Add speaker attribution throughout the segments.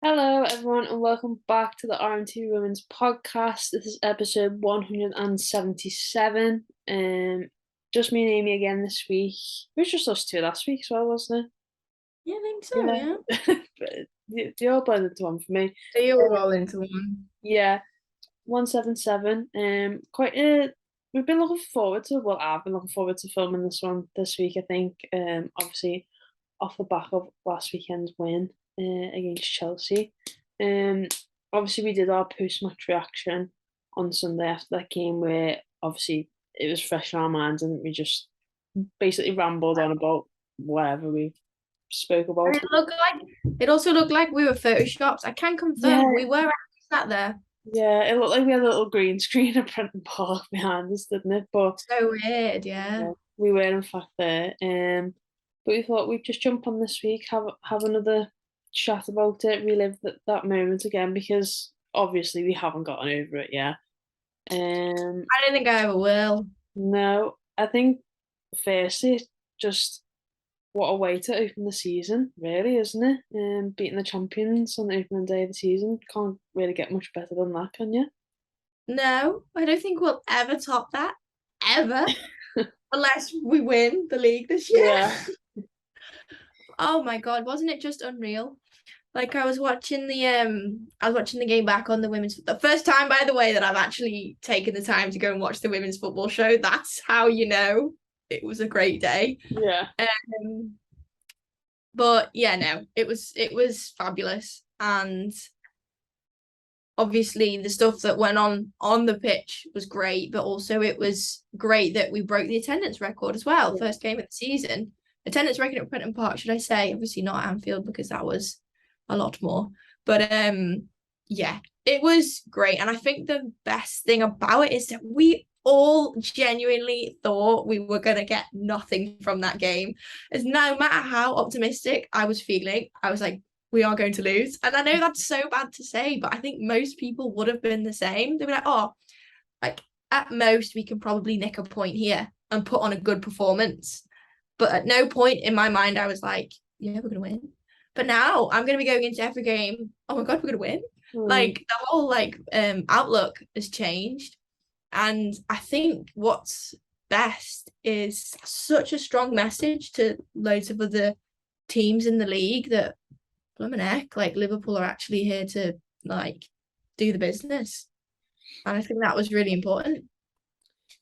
Speaker 1: Hello, everyone, and welcome back to the RMTV Women's Podcast. This is episode 177. Just me and Amy again this week. It was just us two last week as well, wasn't
Speaker 2: Yeah, I think so,
Speaker 1: it?
Speaker 2: yeah.
Speaker 1: Yeah. But they all blended into one for me.
Speaker 2: They all roll into one.
Speaker 1: Yeah, 177. We've been looking forward to, well, I've been looking forward to filming this one this week, I think. Obviously, off the back of last weekend's win against Chelsea. Um, Obviously we did our post-match reaction on Sunday after that game, where obviously it was fresh in our minds, and we just basically rambled on about whatever we spoke
Speaker 2: And
Speaker 1: about.
Speaker 2: it also looked like we were photoshopped. I can
Speaker 1: Yeah,
Speaker 2: confirm we were actually sat there.
Speaker 1: yeah, it looked like we had a little green screen at Prenton Park behind us, didn't it? But
Speaker 2: So weird, yeah.
Speaker 1: yeah, we were in fact there. But we thought we'd just jump on this week, have another chat about it, relive that moment again, because obviously we haven't gotten over it yet.
Speaker 2: I don't think I ever will.
Speaker 1: No, I think firstly, just what a way to open the season, really, isn't it? Beating the champions on the opening day of the season, can't really get much better than that, can you?
Speaker 2: No, I don't think we'll ever top that. Ever. Unless we win the league this year.
Speaker 1: Yeah,
Speaker 2: Oh my God, wasn't it just unreal? Like I was watching the game back on the first time, by the way, that I've actually taken the time to go and watch the women's football show. That's how you know it was a great day.
Speaker 1: yeah,
Speaker 2: Um, but yeah, no, it was fabulous. And obviously the stuff that went on the pitch was great, but also it was great that we broke the attendance record as well.
Speaker 1: yeah.
Speaker 2: First game of the season. Attendance record at Prenton Park, should I say? Obviously not Anfield, because that was a lot more. But yeah, it was great. And I think the best thing about it is that we all genuinely thought we were going to get nothing from that game. As no matter how optimistic I was feeling, I was like, we are going to lose. And I know that's so bad to say, but I think most people would have been the same. They'd be like, oh, like at most we can probably nick a point here and put on a good performance. But at no point in my mind I was like, yeah, we're gonna win. But now I'm gonna be going into every game, oh my God, we're gonna win.
Speaker 1: Mm,
Speaker 2: Like the whole outlook has changed. And I think what's best is such a strong message to loads of other teams in the league that blooming heck, like Liverpool are actually here to like do the business. And I think that was really important.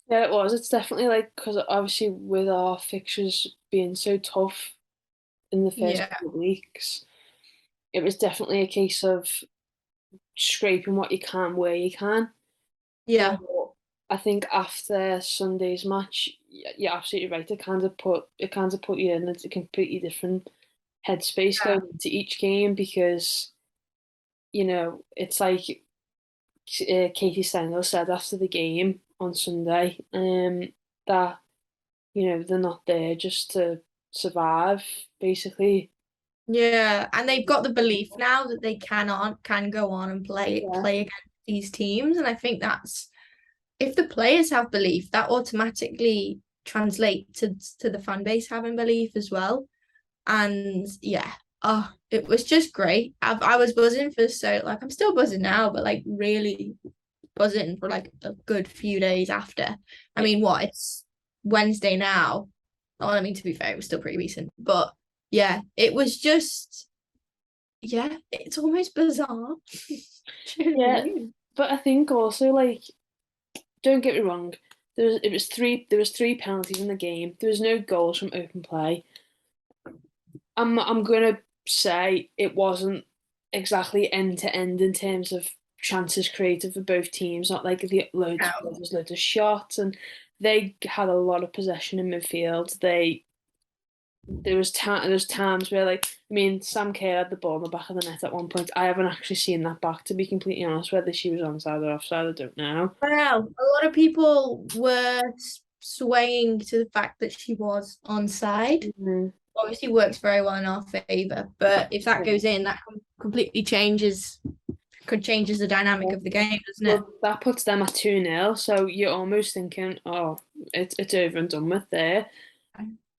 Speaker 1: yeah, it was. It's definitely like, because obviously with our fixtures being so tough in the first
Speaker 2: Yeah.
Speaker 1: couple of weeks, it was definitely a case of scraping what you can where you can. But
Speaker 2: Yeah.
Speaker 1: I think after Sunday's match, you're absolutely right. It kind of put you in a completely different headspace
Speaker 2: Yeah.
Speaker 1: going into each game, because it's like Katie Stengel said after the game on Sunday, that they're not there just to survive, basically.
Speaker 2: Yeah, and they've got the belief now that they can go on and
Speaker 1: Yeah,
Speaker 2: play against these teams. And I think that's if the players have belief, that automatically translates to the fan base having belief as well. And yeah, oh, it was just great. I was buzzing for so like I'm still buzzing now, but like really buzzing for like a good few days after. I
Speaker 1: yeah,
Speaker 2: mean, what it's Wednesday now. Oh, I mean, to be fair, it was still pretty recent, but yeah, it was just yeah, it's almost bizarre. Do you know what I
Speaker 1: yeah.
Speaker 2: mean?
Speaker 1: But I think also, like, don't get me wrong. There was three penalties in the game. There was no goals from open play. I'm gonna say it wasn't exactly end to end in terms of chances created for both teams. Not like the
Speaker 2: No.
Speaker 1: loads of shots, and they had a lot of possession in midfield. There was times where, like, I mean, Sam Kerr had the ball in the back of the net at one point. I haven't actually seen that back, to be completely honest. Whether she was onside or offside, I don't know.
Speaker 2: Well, a lot of people were swaying to the fact that she was onside.
Speaker 1: Mhm.
Speaker 2: Obviously, works very well in our favour, but if that goes in, that completely changes the dynamic of the game, doesn't it?
Speaker 1: Well, that puts them at 2-0, so you're almost thinking, oh, it's over and done with there.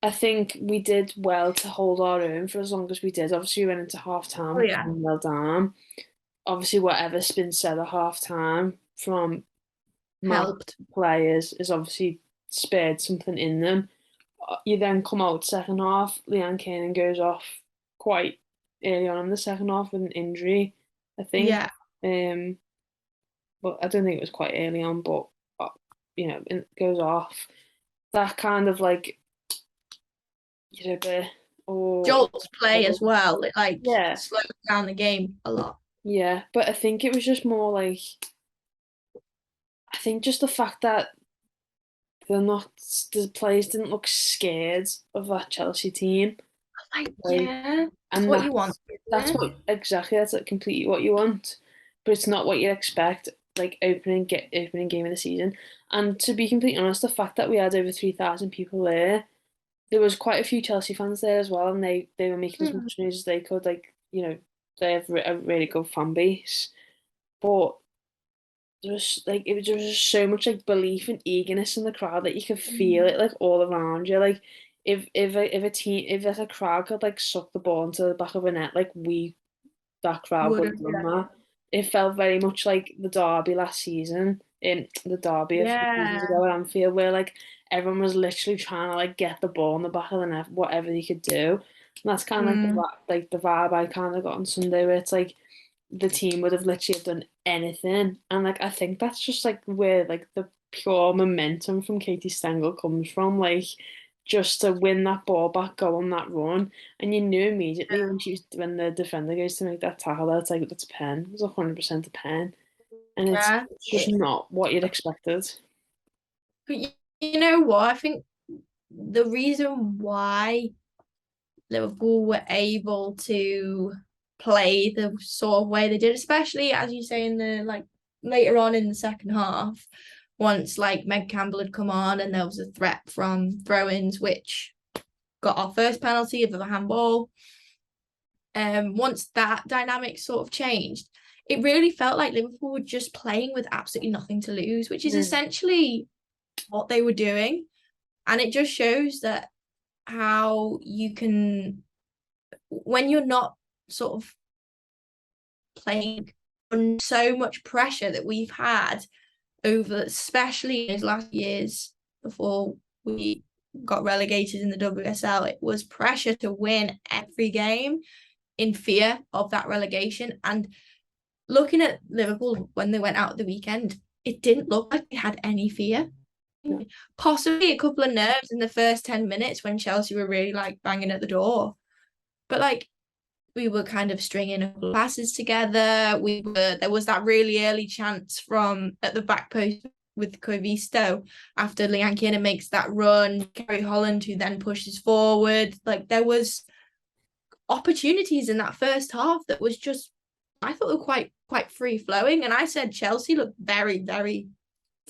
Speaker 1: I think we did well to hold our own for as long as we did. Obviously, we went into half
Speaker 2: Oh
Speaker 1: time
Speaker 2: yeah,
Speaker 1: well down. Obviously, whatever's been said at half time from my
Speaker 2: helped.
Speaker 1: players is obviously spared something in them. You then come out second half. Leanne Kiernan goes off quite early on in the second half with an injury, I think.
Speaker 2: Yeah,
Speaker 1: Um, but I don't think it was quite early on, but uh, it goes off. That kind of like bit
Speaker 2: jolts play as
Speaker 1: or
Speaker 2: well. It like
Speaker 1: yeah,
Speaker 2: slows down the game a lot.
Speaker 1: yeah. But I think it was just more like I think just the fact that they're not the players didn't look scared of that Chelsea team.
Speaker 2: Like,
Speaker 1: Like,
Speaker 2: yeah, it's
Speaker 1: and
Speaker 2: what you want,
Speaker 1: that's
Speaker 2: isn't it?
Speaker 1: what exactly that's like completely what you want, but it's not what you expect. Like opening game of the season, and to be completely honest, the fact that we had over 3,000 people there was quite a few Chelsea fans there as well, and they were making as
Speaker 2: Hmm.
Speaker 1: much noise as they could. Like they have a really good fan base, but there was just so much like belief and eagerness in the crowd that you could feel it like all around you. Like if like a crowd could like suck the ball into the back of a net, like that crowd would
Speaker 2: Would have,
Speaker 1: have done
Speaker 2: yeah.
Speaker 1: that. It felt very much like the derby last season, in the derby a few seasons
Speaker 2: Yeah.
Speaker 1: ago at Anfield, where like everyone was literally trying to like get the ball in the back of the net, whatever they could do. And that's kind of like
Speaker 2: Mm,
Speaker 1: the vibe I kind of got on Sunday, where it's like the team would have literally have done anything, and like I think that's just like where like the pure momentum from Katie Stengel comes from, like just to win that ball back, go on that run, and you knew immediately when the defender goes to make that tackle that it's like that's a pen. It was 100% a pen, and
Speaker 2: yeah.
Speaker 1: it's just not what you'd expected.
Speaker 2: But you know what? I think the reason why Liverpool were able to play the sort of way they did, especially as you say in the like later on in the second half, once like Meg Campbell had come on and there was a threat from throw-ins, which got our first penalty of the handball. Once that dynamic sort of changed, it really felt like Liverpool were just playing with absolutely nothing to lose, which is
Speaker 1: Mm.
Speaker 2: essentially what they were doing. And it just shows that how you can, when you're not sort of playing under so much pressure that we've had over, especially in those last years before we got relegated in the WSL, it was pressure to win every game in fear of that relegation. And looking at Liverpool when they went out the weekend, it didn't look like they had any fear.
Speaker 1: No.
Speaker 2: Possibly a couple of nerves in the first 10 minutes when Chelsea were really like banging at the door. But like we were kind of stringing a couple of passes together. There was that really early chance from at the back post with Koivisto after Leanne Kiernan makes that run, Kerry Holland who then pushes forward. Like there was opportunities in that first half that was just I thought were quite free flowing. And I said Chelsea looked very, very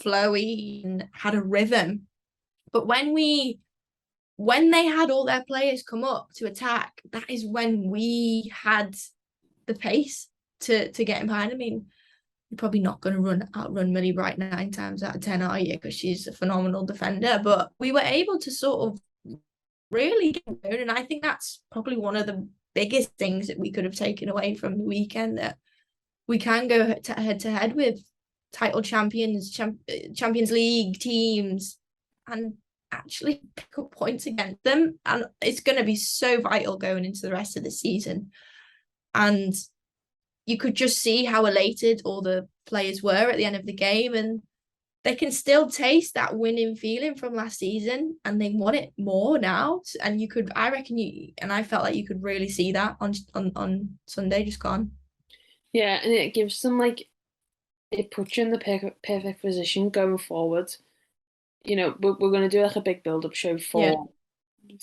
Speaker 2: flowy and had a rhythm. But when they had all their players come up to attack, that is when we had the pace to get him behind. I mean, you're probably not going to outrun Millie Bright 9 times out of 10, are you? Because she's a phenomenal defender. But we were able to sort of really get going, and I think that's probably one of the biggest things that we could have taken away from the weekend, that we can go head to head with title Champions League teams and actually pick up points against them. And it's going to be so vital going into the rest of the season. And you could just see how elated all the players were at the end of the game, and they can still taste that winning feeling from last season and they want it more now. And I reckon and I felt like you could really see that on Sunday just gone.
Speaker 1: Yeah, and it gives them like it puts you in the perfect position going forward. We're going to do like a big build up show
Speaker 2: Yeah,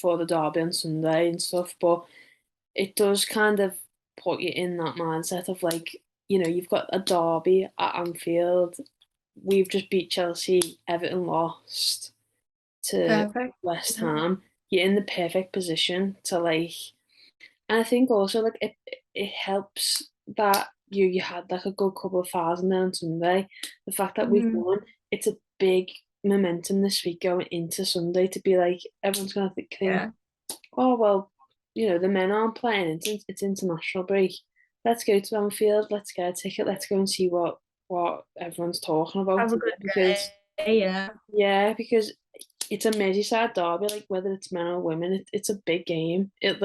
Speaker 1: for the derby on Sunday and stuff, but it does kind of put you in that mindset of like, you've got a derby at Anfield. We've just beat Chelsea, Everton lost to
Speaker 2: perfect.
Speaker 1: West Ham. You're in the perfect position to like, and I think also like it helps that you had like a good couple of thousand there on Sunday. The fact that we've
Speaker 2: Mm,
Speaker 1: won, it's a big momentum this week going into Sunday to be like, everyone's going to think,
Speaker 2: Yeah.
Speaker 1: oh, well, the men aren't playing. It's international break. Let's go to Anfield. Let's get a ticket. Let's go and see what everyone's talking about.
Speaker 2: Have a good
Speaker 1: Because,
Speaker 2: day, yeah.
Speaker 1: yeah, because it's a Merseyside derby, like whether it's men or women, it's a big game. It's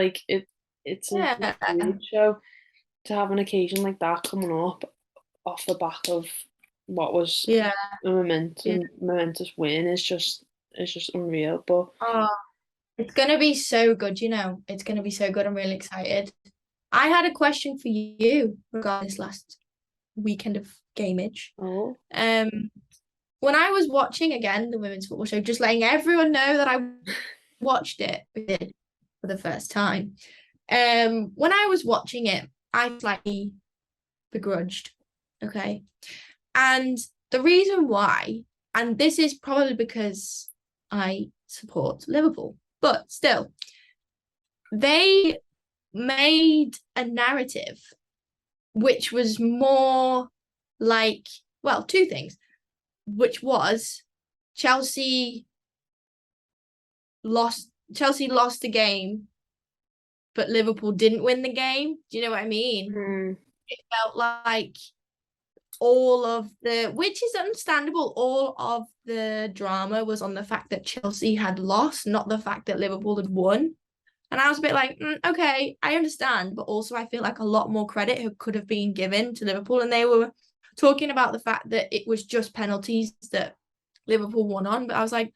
Speaker 1: a
Speaker 2: Yeah.
Speaker 1: huge show to have an occasion like that coming up off the back of what was
Speaker 2: Yeah.
Speaker 1: a
Speaker 2: Yeah.
Speaker 1: momentous win is just unreal. But
Speaker 2: Oh, it's gonna be so good, It's gonna be so good. I'm really excited. I had a question for you regarding this last weekend of gamage.
Speaker 1: oh
Speaker 2: When I was watching again the women's football show, just letting everyone know that I watched it for the first time. When I was watching it, I slightly begrudged. Okay. And the reason why, and this is probably because I support Liverpool, but still, they made a narrative which was more like, well, two things, which was Chelsea lost the game, but Liverpool didn't win the game. Do you know what I mean? It felt like which is understandable, all of the drama was on the fact that Chelsea had lost, not the fact that Liverpool had won. And I was a bit like, okay, I understand, but also I feel like a lot more credit could have been given to Liverpool. And they were talking about the fact that it was just penalties that Liverpool won on. But I was like,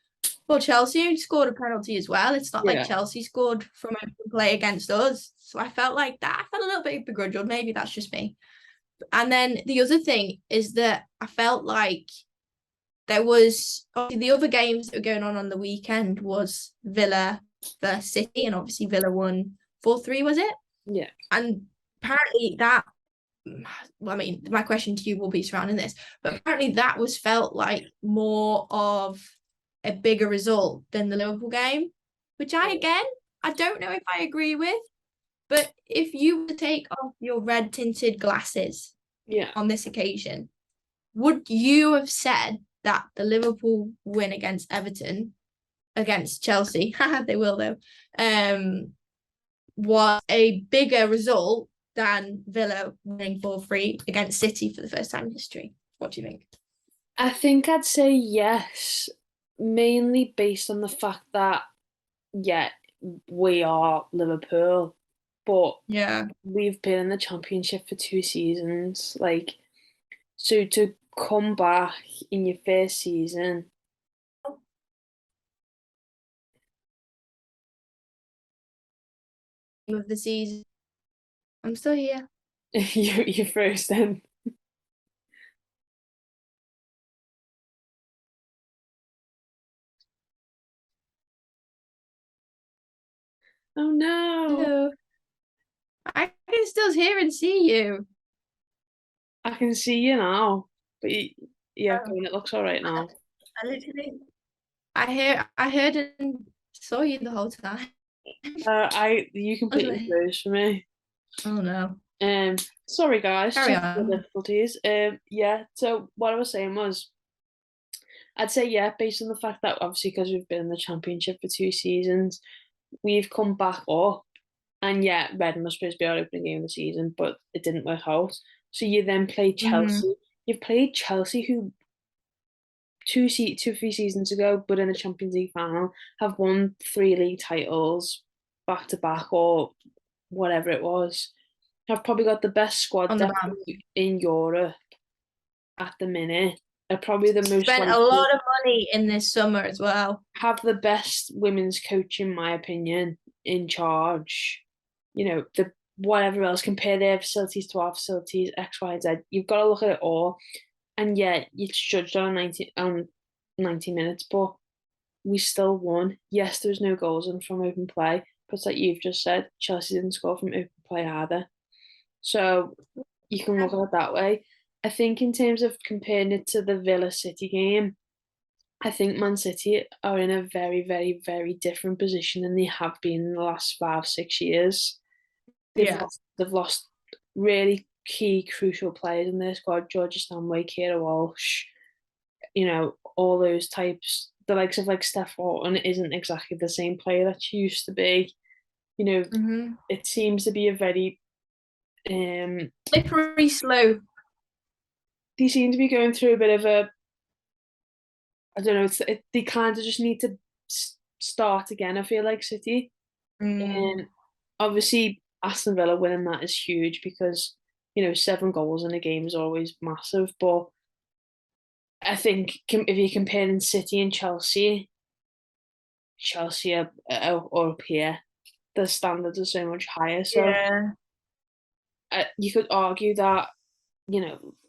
Speaker 2: well, Chelsea scored a penalty as well. It's not like Chelsea scored from open play against us. So I felt like that. I felt a little bit begrudged. Maybe that's just me. And then the other thing is that I felt like there was the other games that were going on the weekend was Villa versus City, and obviously Villa won 4-3, was it?
Speaker 1: Yeah.
Speaker 2: And apparently that, well, I mean, my question to you will be surrounding this, but apparently that was felt like more of a bigger result than the Liverpool game, which I don't know if I agree with. But if you were to take off your red tinted glasses on this occasion, would you have said that the Liverpool win against Chelsea, they will though, was a bigger result than Villa winning 4-3 against City for the first time in history? What do you think?
Speaker 1: I think I'd say yes, mainly based on the fact that, we are Liverpool, but we've been in the Championship for 2 seasons. Like, so to come back in your first season.
Speaker 2: Of the season. I'm still here.
Speaker 1: You first then. Oh no.
Speaker 2: Hello. I can still hear and see you.
Speaker 1: I can see you now. But it looks all right now.
Speaker 2: I heard and saw you the whole time.
Speaker 1: You completely froze for me.
Speaker 2: Oh no.
Speaker 1: Sorry guys,
Speaker 2: Carry on.
Speaker 1: difficulties. So what I was saying was, I'd say based on the fact that obviously because we've been in the Championship for 2 seasons, we've come back up, and Reading was supposed to be our opening game of the season, but it didn't work out. So you then play Chelsea. You've played Chelsea, who 3 seasons ago, but in the Champions League final, have won 3 league titles back to back, or whatever it was. Have probably got the best squad depth in Europe at the minute. Are probably the most
Speaker 2: spent a lot of money in this summer as well.
Speaker 1: Have the best women's coach, in my opinion, in charge. The whatever else, compare their facilities to our facilities, X, Y, Z. You've got to look at it all. And it's judged on 90 minutes, but we still won. Yes, there was no goals in from open play, but like you've just said, Chelsea didn't score from open play either. So you can look at it that way. I think in terms of comparing it to the Villa City game, I think Man City are in a very, very, very different position than they have been in the last 5-6 years. They've lost really key, crucial players in their squad: Georgia Stanway, Kira Walsh, all those types, the likes of like Steph Horton isn't exactly the same player that she used to be. It seems to be a very
Speaker 2: slippery slope.
Speaker 1: They seem to be going through a bit of a, I don't know, they kind of just need to start again, I feel like, City. And obviously Aston Villa winning that is huge because 7 goals in a game is always massive. But I think if you're comparing City and Chelsea are up here. The standards are so much higher. So
Speaker 2: Yeah.
Speaker 1: you could argue that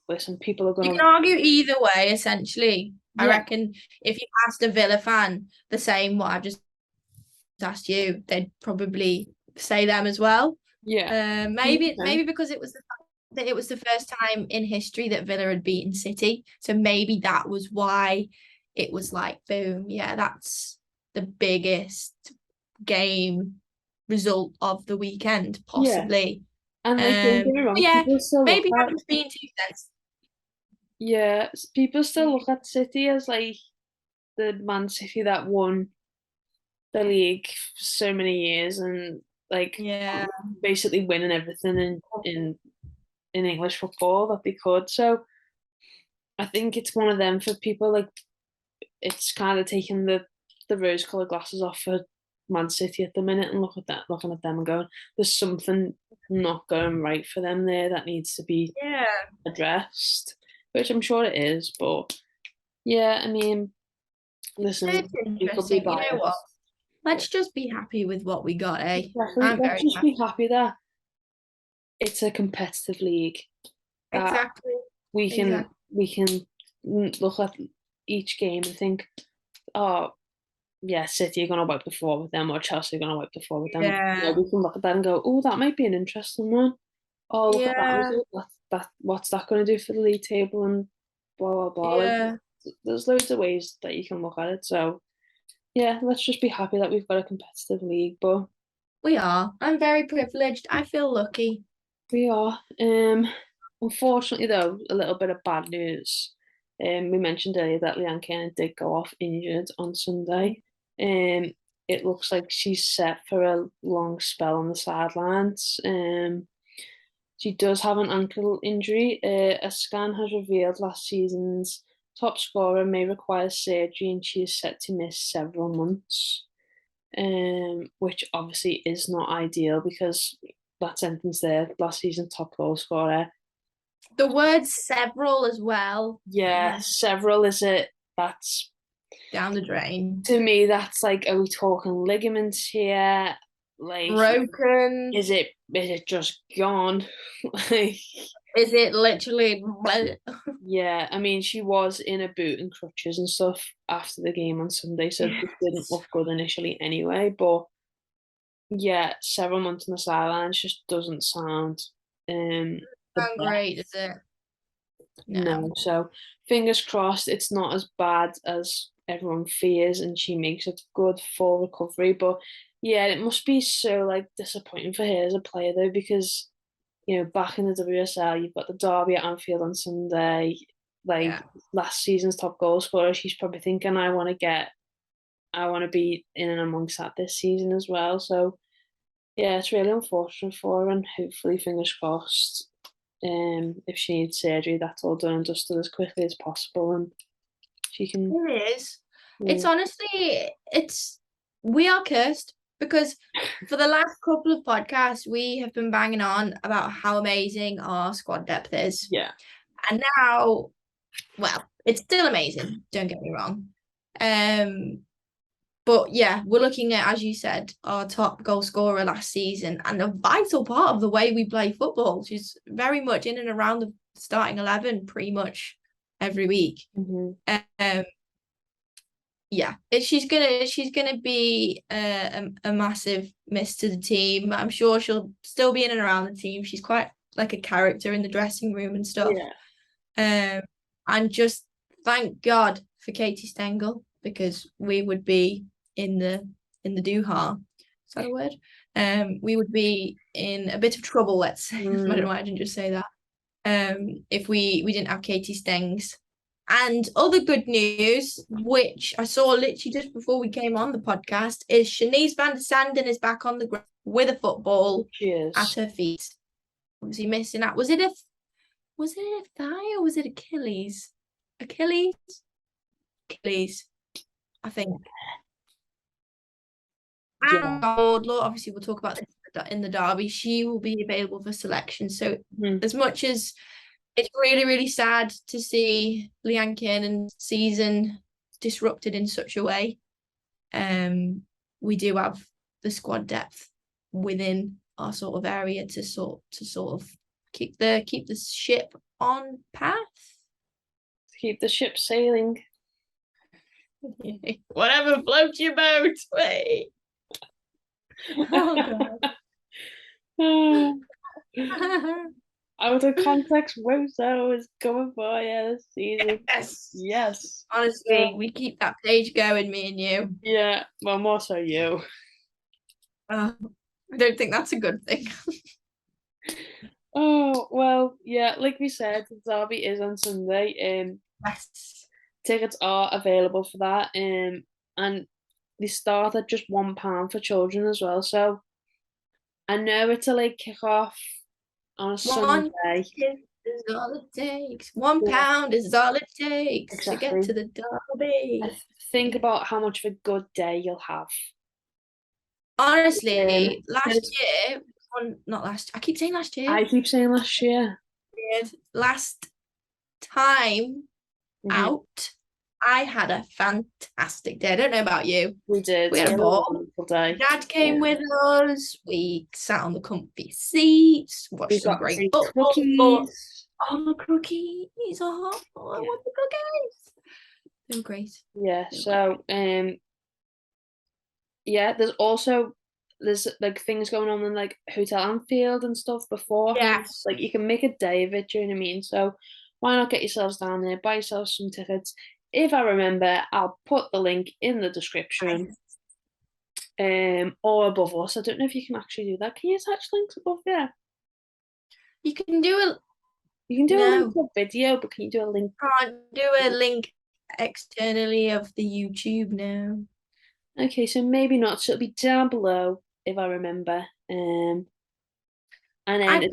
Speaker 1: listen, people are
Speaker 2: You
Speaker 1: going
Speaker 2: can argue either way, essentially. I
Speaker 1: Yeah.
Speaker 2: reckon if you asked a Villa fan the same what I've just asked you, they'd probably say them as well.
Speaker 1: Yeah.
Speaker 2: Maybe because it was the first time in history that Villa had beaten City, so maybe that was why it was like boom. Yeah, that's the biggest game result of the weekend, possibly.
Speaker 1: And like, don't get me wrong,
Speaker 2: Yeah,
Speaker 1: people still look
Speaker 2: maybe
Speaker 1: at
Speaker 2: I'm just being 2 cents.
Speaker 1: people still look at City as like the Man City that won the league for so many years and like
Speaker 2: Yeah.
Speaker 1: basically winning everything in English football that they could. So I think it's one of them for people like it's kind of taking the rose colored glasses off for Man City at the minute and looking at them and going, there's something not going right for them there that needs to be addressed, which I'm sure it is. But yeah, I mean, listen,
Speaker 2: It's
Speaker 1: you could be
Speaker 2: interesting. You know what?
Speaker 1: biased.
Speaker 2: Let's just be happy with what we got, eh?
Speaker 1: Exactly.
Speaker 2: I'm
Speaker 1: Let's
Speaker 2: very
Speaker 1: just
Speaker 2: happy.
Speaker 1: be happy that it's a competitive league. That
Speaker 2: Exactly.
Speaker 1: we can look at each game and think, oh yeah, City are gonna wipe the floor with them or Chelsea are gonna wipe the floor with them.
Speaker 2: Yeah.
Speaker 1: We can look at that and go, oh, that might be an interesting one. Oh, look at that
Speaker 2: Yeah.
Speaker 1: result. What's that going to do for the league table and blah blah blah.
Speaker 2: Yeah.
Speaker 1: Like, there's loads of ways that you can look at it. So yeah, let's just be happy that we've got a competitive league. But
Speaker 2: We are. I'm very privileged. I feel lucky.
Speaker 1: we are. Unfortunately, though, a little bit of bad news. We mentioned earlier that Leanne Kiernan did go off injured on Sunday. It looks like she's set for a long spell on the sidelines. She does have an ankle injury. A scan has revealed last season's top scorer may require surgery, and she is set to miss several months. Which obviously is not ideal because that sentence there, last season top goal scorer.
Speaker 2: The word several as well.
Speaker 1: Yeah, several is it? That's
Speaker 2: Down the drain.
Speaker 1: to me. That's like, are we talking ligaments here? Like,
Speaker 2: Broken.
Speaker 1: is it just gone? Like,
Speaker 2: Is it literally?
Speaker 1: yeah, I mean, she was in a boot and crutches and stuff after the game on Sunday, so it didn't look good initially anyway. But yeah, several months on the sidelines just doesn't sound the
Speaker 2: Sound great, is it?
Speaker 1: No. So fingers crossed it's not as bad as everyone fears and she makes a good full recovery. But yeah, it must be so like disappointing for her as a player though, because back in the WSL you've got the derby at Anfield on Sunday, like last season's top goal scorer. She's probably thinking I want to be in and amongst that this season as well. So yeah, it's really unfortunate for her and hopefully fingers crossed if she needs surgery, that's all done and dusted as quickly as possible, and she can.
Speaker 2: It is.
Speaker 1: Yeah.
Speaker 2: It's honestly, we are cursed because for the last couple of podcasts, we have been banging on about how amazing our squad depth is.
Speaker 1: Yeah.
Speaker 2: And now, well, it's still amazing, don't get me wrong. But yeah, we're looking at, as you said, our top goal scorer last season and a vital part of the way we play football. She's very much in and around the starting 11 pretty much every week.
Speaker 1: Mm-hmm.
Speaker 2: Yeah, she's gonna be a massive miss to the team. I'm sure she'll still be in and around the team. She's quite like a character in the dressing room and stuff.
Speaker 1: Yeah.
Speaker 2: And just thank God for Katie Stengel, because we would be in the doo-ha. Is that a word? We would be in a bit of trouble, let's say. I don't know why I didn't just say that. If we didn't have Katie Stengs And other good news, which I saw literally just before we came on the podcast, is Shanice van der Sanden is back on the ground with a football at her feet. Was he missing out? Was it a thigh or was it Achilles? Achilles, I think. And Wardlaw, obviously, we'll talk about this in the derby. She will be available for selection. So, as much as it's really, really sad to see Leanne Kiernan's season disrupted in such a way, we do have the squad depth within our sort of area to sort of keep the ship on path.
Speaker 1: Keep the ship sailing.
Speaker 2: Whatever floats your boat. Wait. Oh god.
Speaker 1: Out of context, Wozo is coming for you this season. Yes.
Speaker 2: Honestly, we keep that page going, me and you.
Speaker 1: Yeah, well, more so you.
Speaker 2: I don't think that's a good thing.
Speaker 1: Oh, well, yeah, like we said, the derby is on Sunday.
Speaker 2: Yes.
Speaker 1: Tickets are available for that. And they start at just £1 for children as well. So I know it's a late kick-off on a Sunday.
Speaker 2: Is all it takes. £1 is all it takes to get to the derby.
Speaker 1: Think about how much of a good day you'll have.
Speaker 2: Honestly, I keep saying last year.
Speaker 1: I keep saying last year.
Speaker 2: Last time out, I had a fantastic day. I don't know about you.
Speaker 1: We did.
Speaker 2: We had a ball.
Speaker 1: Day.
Speaker 2: Dad came with us. We sat on the comfy seats, watched some great football. Cookies. Oh, cookies! Oh, I want the cookies. They were great.
Speaker 1: Yeah. So, yeah. There's like things going on in like Hotel Anfield and stuff before.
Speaker 2: Yes.
Speaker 1: Like you can make a day of it. Do you know what I mean? So why not get yourselves down there, buy yourselves some tickets. If I remember, I'll put the link in the description. Or above us. I don't know if you can actually do that. Can you attach links above there?
Speaker 2: You can do a
Speaker 1: link to a video, but can you do a link?
Speaker 2: Can't do a link externally of the YouTube now.
Speaker 1: Okay, so maybe not. So it'll be down below if I remember. And then I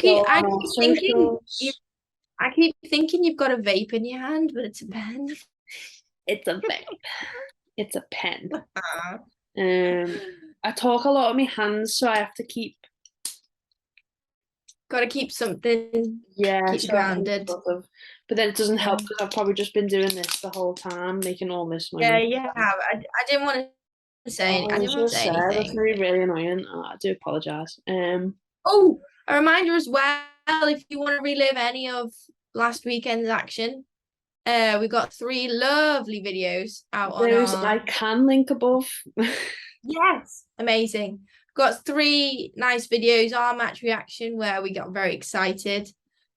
Speaker 2: keep thinking you've got a vape in your hand, but it's a pen.
Speaker 1: It's a vape. It's a pen. I talk a lot with my hands, so I have to keep.
Speaker 2: Got to keep something.
Speaker 1: Yeah,
Speaker 2: keep grounded.
Speaker 1: But then it doesn't help because I've probably just been doing this the whole time, making all this money.
Speaker 2: Yeah. I didn't want to say. I didn't want to say anything.
Speaker 1: That's really annoying. I do apologise.
Speaker 2: Oh, a reminder as well. If you want to relive any of last weekend's action, we got 3 lovely videos out on our...
Speaker 1: I can link above.
Speaker 2: Yes, amazing. Got 3 nice videos. Our match reaction where we got very excited.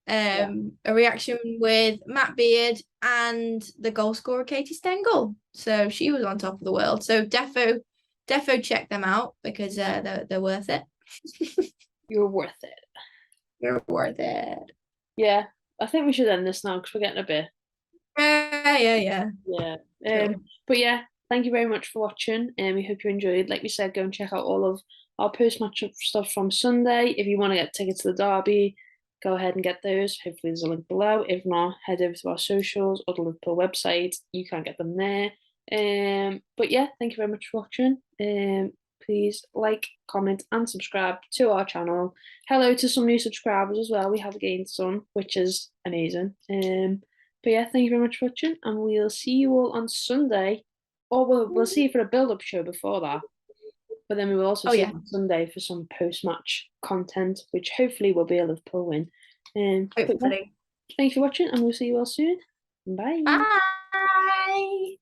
Speaker 2: A reaction with Matt Beard and the goal scorer Katie Stengel. So she was on top of the world. So defo check them out because they're worth it.
Speaker 1: You're worth it.
Speaker 2: You're worth it.
Speaker 1: Yeah, I think we should end this now because we're getting a bit.
Speaker 2: Yeah.
Speaker 1: But yeah, thank you very much for watching, and we hope you enjoyed. Like we said, go and check out all of our post-match stuff from Sunday. If you want to get tickets to the derby, go ahead and get those. Hopefully there's a link below. If not, head over to our socials or the Liverpool website. You can get them there. But yeah, thank you very much for watching. Please like, comment, and subscribe to our channel. Hello to some new subscribers as well. We have gained some, which is amazing. But yeah, thank you very much for watching, and we'll see you all on Sunday. Or we'll see you for a build-up show before that. But then we will also see you on Sunday for some post-match content, which hopefully will be a Liverpool win.
Speaker 2: Hopefully.
Speaker 1: Thank you for watching, and we'll see you all soon. Bye.
Speaker 2: Bye.